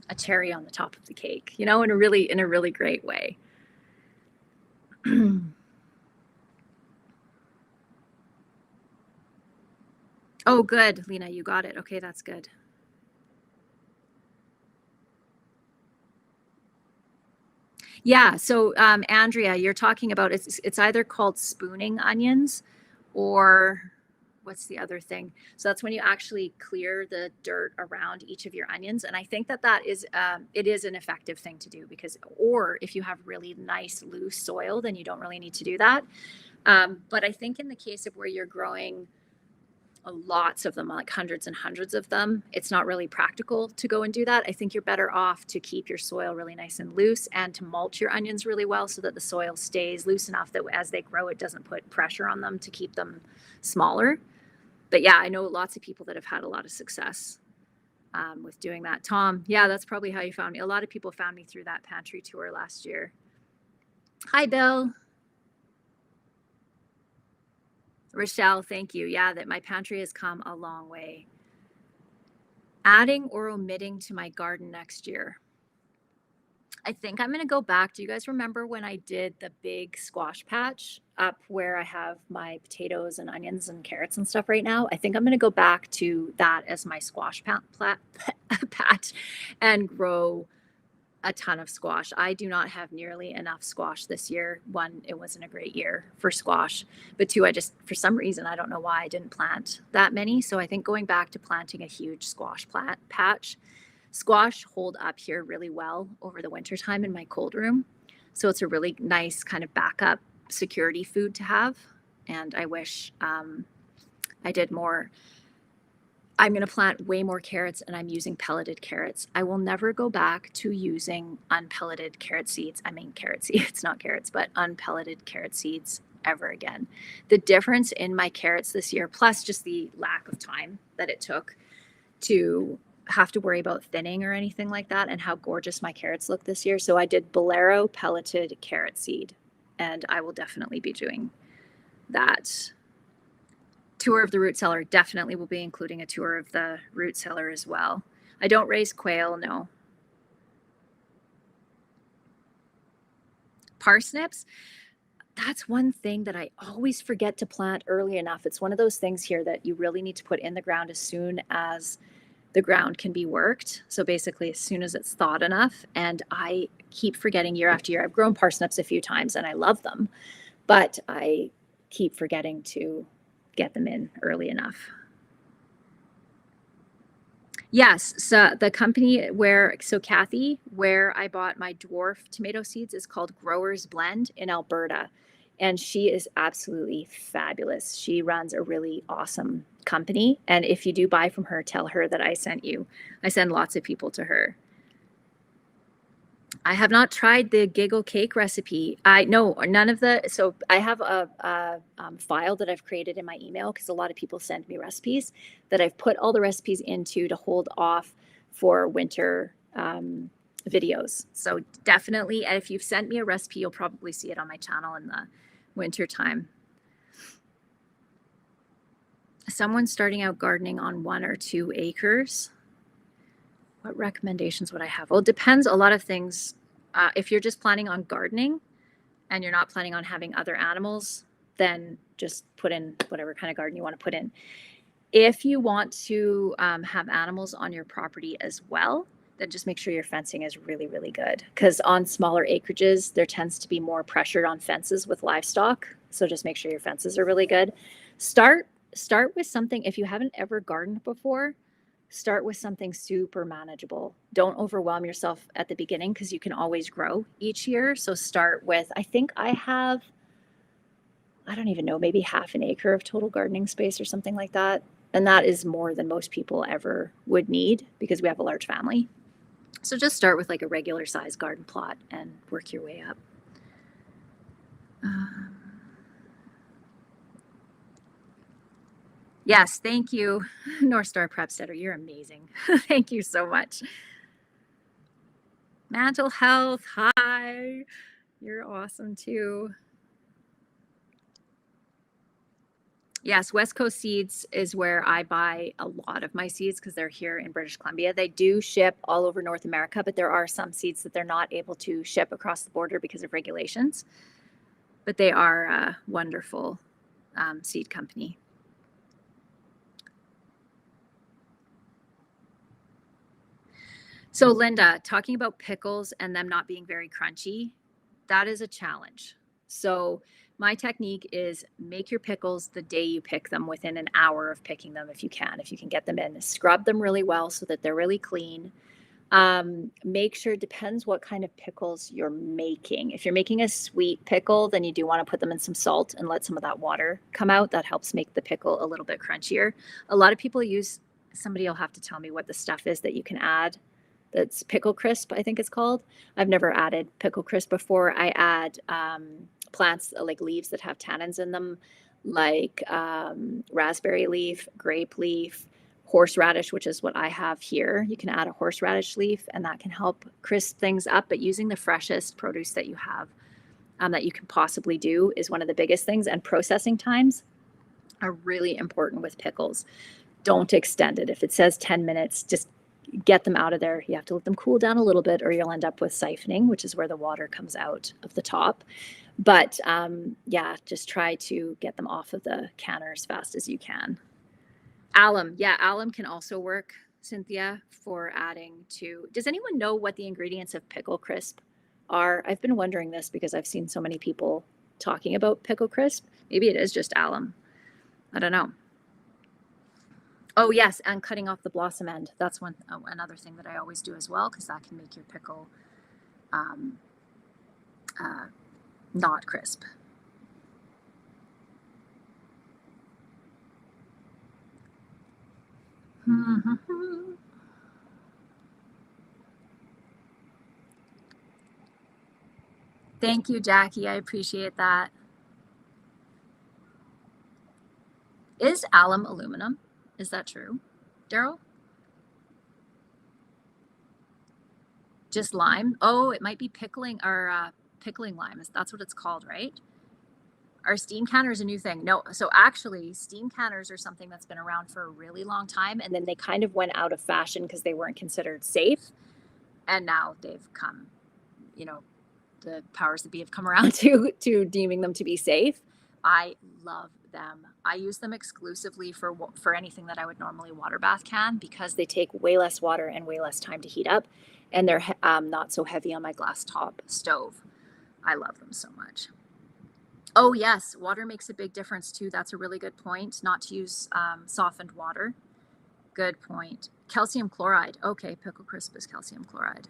a cherry on the top of the cake, in a really great way. Oh, good, Lena, you got it. Okay, that's good. Yeah, so Andrea, you're talking about it's either called spooning onions, or what's the other thing? So that's when you actually clear the dirt around each of your onions. And I think that is it is an effective thing to do, or if you have really nice loose soil, then you don't really need to do that. But I think in the case of where you're growing, lots of them, like hundreds and hundreds of them, it's not really practical to go and do that. I think you're better off to keep your soil really nice and loose and to mulch your onions really well so that the soil stays loose enough that as they grow, it doesn't put pressure on them to keep them smaller. But yeah, I know lots of people that have had a lot of success with doing that. Tom, yeah, that's probably how you found me. A lot of people found me through that pantry tour last year. Hi, Bill. Rochelle, thank you. Yeah, that my pantry has come a long way. Adding or omitting to my garden next year. I think I'm going to go back. Do you guys remember when I did the big squash patch up where I have my potatoes and onions and carrots and stuff right now? I think I'm going to go back to that as my squash patch and grow a ton of squash. I do not have nearly enough squash this year. One, it wasn't a great year for squash, but two, I just, for some reason, I don't know why I didn't plant that many. So I think going back to planting a huge squash patch. Squash hold up here really well over the winter time in my cold room. So it's a really nice kind of backup security food to have. And I wish I did more. I'm going to plant way more carrots and I'm using pelleted carrots. I will never go back to using unpelleted carrot seeds. I mean, carrot seeds, not carrots, but unpelleted carrot seeds ever again. The difference in my carrots this year, plus just the lack of time that it took to have to worry about thinning or anything like that, and how gorgeous my carrots look this year. So I did Bolero pelleted carrot seed, and I will definitely be doing that. Tour of the root cellar, definitely will be including a tour of the root cellar as well. I don't raise quail, no. Parsnips, that's one thing that I always forget to plant early enough. It's one of those things here that you really need to put in the ground as soon as the ground can be worked. So basically as soon as it's thawed enough. And I keep forgetting year after year. I've grown parsnips a few times and I love them, but I keep forgetting to get them in early enough. Yes, so the company Kathy, where I bought my dwarf tomato seeds is called Growers Blend in Alberta. And she is absolutely fabulous. She runs a really awesome company. And if you do buy from her, tell her that I sent you. I send lots of people to her. I have not tried the giggle cake recipe. None of the, so I have a file that I've created in my email because a lot of people send me recipes that I've put all the recipes into to hold off for winter videos. So definitely, and if you've sent me a recipe, you'll probably see it on my channel in the winter time. Someone starting out gardening on 1 or 2 acres. What recommendations would I have? Well, it depends a lot of things. If you're just planning on gardening and you're not planning on having other animals, then just put in whatever kind of garden you want to put in. If you want to have animals on your property as well, then just make sure your fencing is really, really good. Because on smaller acreages, there tends to be more pressure on fences with livestock. So just make sure your fences are really good. Start with something, if you haven't ever gardened before, start with something super manageable. Don't overwhelm yourself at the beginning because you can always grow each year. So start with, I think I have, I don't even know, maybe half an acre of total gardening space or something like that. And that is more than most people ever would need because we have a large family. So just start with like a regular size garden plot and work your way up. Yes, thank you, North Star Prep Setter. You're amazing. Thank you so much. Mental health, hi. You're awesome too. Yes, West Coast Seeds is where I buy a lot of my seeds because they're here in British Columbia. They do ship all over North America, but there are some seeds that they're not able to ship across the border because of regulations. But they are a wonderful seed company. So Linda, talking about pickles and them not being very crunchy, that is a challenge. So my technique is make your pickles the day you pick them, within an hour of picking them if you can get them in. Scrub them really well so that they're really clean. Make sure, depends what kind of pickles you're making. If you're making a sweet pickle, then you do want to put them in some salt and let some of that water come out. That helps make the pickle a little bit crunchier. A lot of people use, somebody will have to tell me what the stuff is that you can add. That's pickle crisp, I think it's called. I've never added pickle crisp before. I add plants like leaves that have tannins in them, like raspberry leaf, grape leaf, horseradish, which is what I have here. You can add a horseradish leaf and that can help crisp things up, but using the freshest produce that you have that you can possibly do is one of the biggest things. And processing times are really important with pickles. Don't extend it. If it says 10 minutes, just get them out of there. You have to let them cool down a little bit or you'll end up with siphoning, which is where the water comes out of the top. But yeah, just try to get them off of the canner as fast as you can. Alum. Yeah, alum can also work, Cynthia, for adding to. Does anyone know what the ingredients of pickle crisp are? I've been wondering this because I've seen so many people talking about pickle crisp. Maybe it is just alum. I don't know. Oh, yes, and cutting off the blossom end. That's another thing that I always do as well, because that can make your pickle not crisp. Thank you, Jackie. I appreciate that. Is alum aluminum? Is that true, Daryl? Just lime? Oh, it might be pickling or pickling lime. That's what it's called, right? Are steam canners a new thing? No. So actually, steam canners are something that's been around for a really long time, and then they kind of went out of fashion because they weren't considered safe. And now they've come, you know, the powers that be have come around to deeming them to be safe. I love them. I use them exclusively for anything that I would normally water bath can because they take way less water and way less time to heat up, and they're not so heavy on my glass top stove. I love them so much. Oh yes, water makes a big difference too. That's a really good point. Not to use softened water. Good point. Calcium chloride. Okay, pickle crisp is calcium chloride.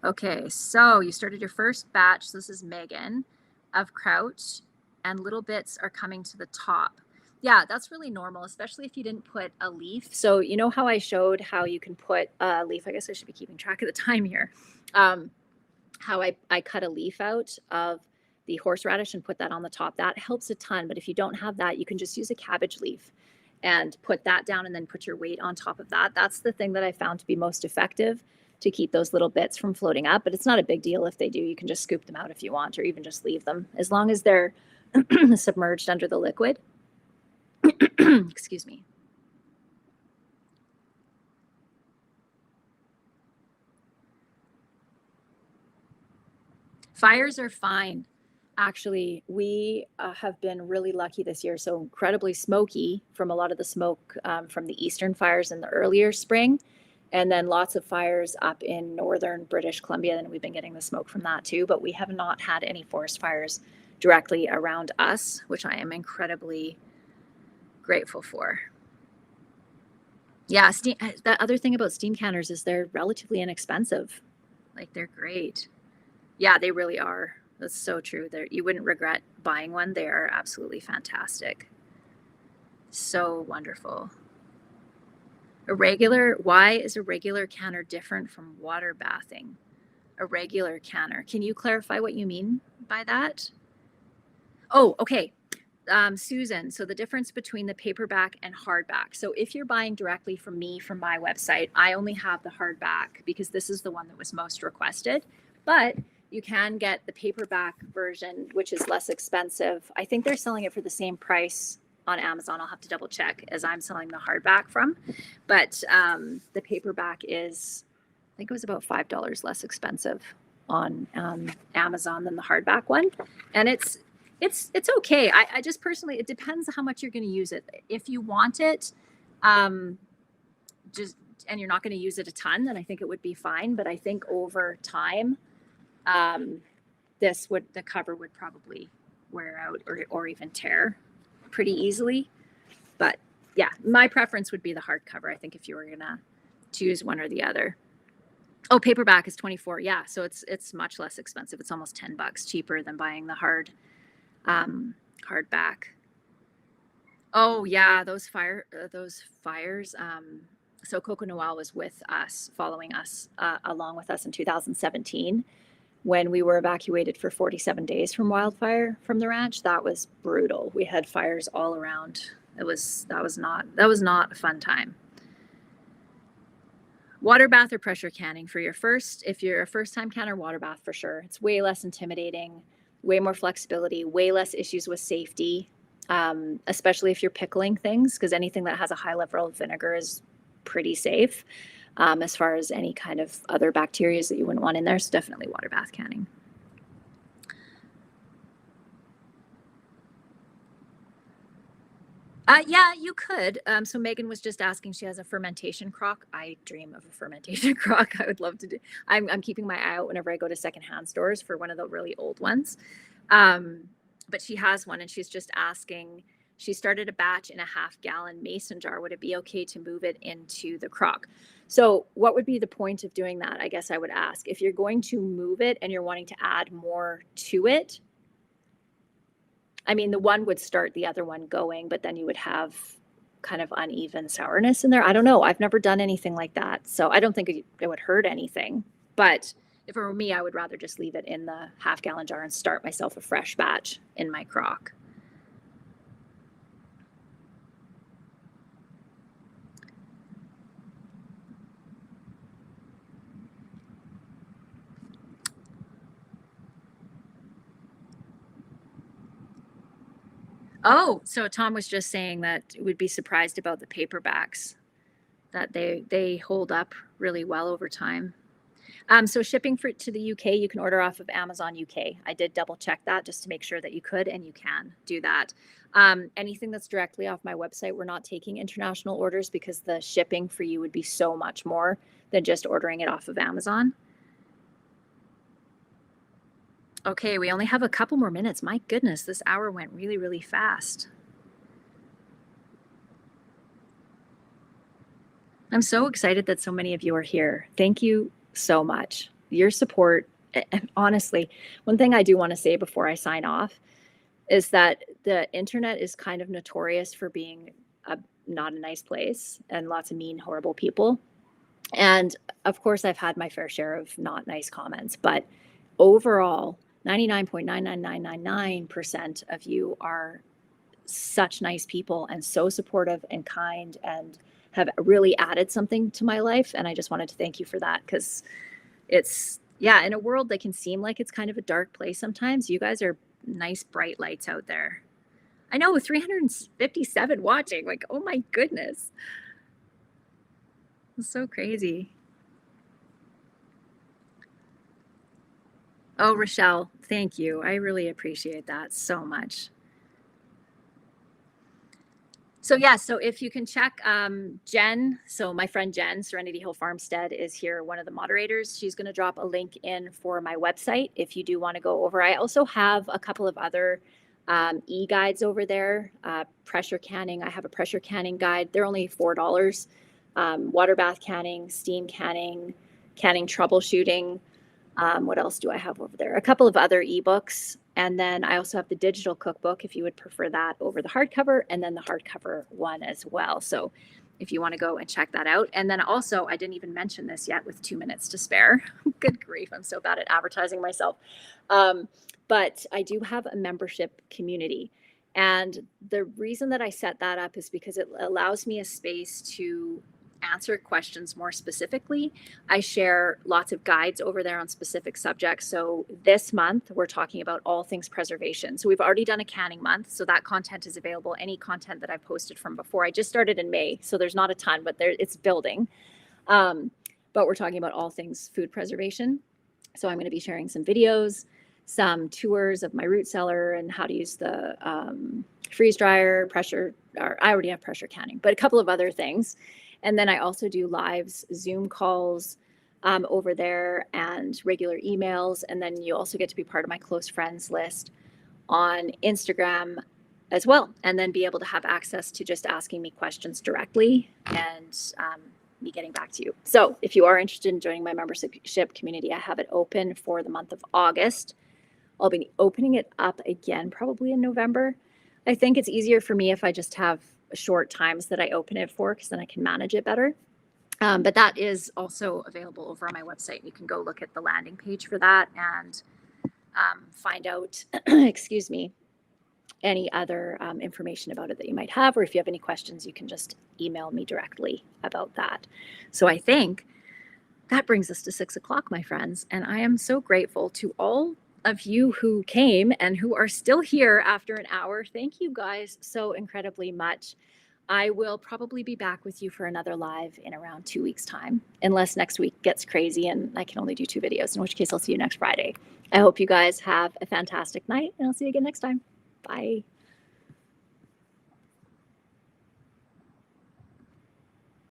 Okay, so you started your first batch. This is Megan of kraut, and little bits are coming to the top. Yeah, that's really normal, especially if you didn't put a leaf. So you know how I showed how you can put a leaf? I guess I should be keeping track of the time here. How I cut a leaf out of the horseradish and put that on the top. That helps a ton. But if you don't have that, you can just use a cabbage leaf and put that down and then put your weight on top of that. That's the thing that I found to be most effective to keep those little bits from floating up. But it's not a big deal if they do. You can just scoop them out if you want, or even just leave them as long as they're submerged under the liquid. Excuse me. Fires are fine. Actually, we have been really lucky this year. So incredibly smoky from a lot of the smoke from the eastern fires in the earlier spring. And then lots of fires up in northern British Columbia. And we've been getting the smoke from that too. But we have not had any forest fires directly around us, which I am incredibly grateful for. Yeah, the other thing about steam canners is they're relatively inexpensive. Like, they're great. Yeah, they really are. That's so true. You wouldn't regret buying one. They are absolutely fantastic. So wonderful. Why is a regular canner different from water bathing? A regular canner. Can you clarify what you mean by that? Oh, okay. Susan, so the difference between the paperback and hardback. So if you're buying directly from me from my website, I only have the hardback because this is the one that was most requested. But you can get the paperback version, which is less expensive. I think they're selling it for the same price on Amazon. I'll have to double check as I'm selling the hardback from. But the paperback is, I think it was about $5 less expensive on Amazon than the hardback one. And it's okay. I just personally, it depends how much you're going to use it. If you want it, and you're not going to use it a ton, then I think it would be fine. But I think over time, the cover would probably wear out or even tear pretty easily. But yeah, my preference would be the hardcover, I think, if you were going to choose one or the other. Oh, paperback is 24. Yeah, so it's much less expensive. It's almost $10 cheaper than buying the hardback. Oh yeah, those fires. So Coco Noel was with us, following us along with us in 2017 when we were evacuated for 47 days from wildfire from the ranch. That was brutal. We had fires all around. That was not a fun time. Water bath or pressure canning for if you're a first time canner, water bath for sure. It's way less intimidating, way more flexibility, way less issues with safety, especially if you're pickling things, because anything that has a high level of vinegar is pretty safe as far as any kind of other bacteria that you wouldn't want in there. So definitely water bath canning. Yeah, you could. So Megan was just asking, she has a fermentation crock. I dream of a fermentation crock. I would love to do. I'm keeping my eye out whenever I go to secondhand stores for one of the really old ones. But she has one, and she's just asking, she started a batch in a 1/2 gallon mason jar. Would it be okay to move it into the crock? So what would be the point of doing that? I guess I would ask, if you're going to move it and you're wanting to add more to it, I mean, the one would start the other one going, but then you would have kind of uneven sourness in there. I don't know. I've never done anything like that. So I don't think it would hurt anything. But if it were me, I would rather just leave it in the 1/2 gallon jar and start myself a fresh batch in my crock. Oh, so Tom was just saying that we'd be surprised about the paperbacks, that they hold up really well over time. So shipping to the UK, you can order off of Amazon UK. I did double check that just to make sure that you could, and you can do that. Anything that's directly off my website, we're not taking international orders because the shipping for you would be so much more than just ordering it off of Amazon. Okay, we only have a couple more minutes. My goodness, this hour went really, really fast. I'm so excited that so many of you are here. Thank you so much. Your support, and honestly, one thing I do want to say before I sign off is that the internet is kind of notorious for being not a nice place and lots of mean, horrible people. And of course, I've had my fair share of not nice comments, but overall, 99.99999% of you are such nice people and so supportive and kind and have really added something to my life. And I just wanted to thank you for that, because it's, yeah, in a world that can seem like it's kind of a dark place sometimes, you guys are nice, bright lights out there. I know, 357 watching, like, oh my goodness. It's so crazy. Oh, Rochelle, thank you. I really appreciate that so much. So yeah, so if you can check Jen, so my friend Jen, Serenity Hill Farmstead, is here, one of the moderators. She's going to drop a link in for my website if you do want to go over. I also have a couple of other e-guides over there. Pressure canning, I have a pressure canning guide. They're only $4. Water bath canning, steam canning, canning troubleshooting. What else do I have over there? A couple of other ebooks. And then I also have the digital cookbook if you would prefer that over the hardcover, and then the hardcover one as well. So if you want to go and check that out. And then also, I didn't even mention this yet with 2 minutes to spare. Good grief, I'm so bad at advertising myself. But I do have a membership community. And the reason that I set that up is because it allows me a space to answer questions more specifically. I share lots of guides over there on specific subjects. So this month we're talking about all things preservation. So we've already done a canning month, so that content is available. Any content that I posted from before, I just started in May, so there's not a ton, but it's building. But we're talking about all things food preservation. So I'm going to be sharing some videos, some tours of my root cellar and how to use the freeze dryer, pressure, or I already have pressure canning, but a couple of other things. And then I also do lives, Zoom calls over there, and regular emails. And then you also get to be part of my close friends list on Instagram. as well, and then be able to have access to just asking me questions directly and me getting back to you. So if you are interested in joining my membership community, I have it open for the month of August. I'll be opening it up again probably in November. I think it's easier for me if I just have short times that I open it for, because then I can manage it better. But that is also available over on my website. You can go look at the landing page for that and find out, excuse me, any other information about it that you might have, or if you have any questions, you can just email me directly about that. So I think that brings us to 6 o'clock, my friends, and I am so grateful to all of you who came and who are still here after an hour. Thank you guys so incredibly much. I will probably be back with you for another live in around 2 weeks' time, unless next week gets crazy and I can only do 2 videos, in which case I'll see you next Friday. I hope you guys have a fantastic night, and I'll see you again next time. Bye.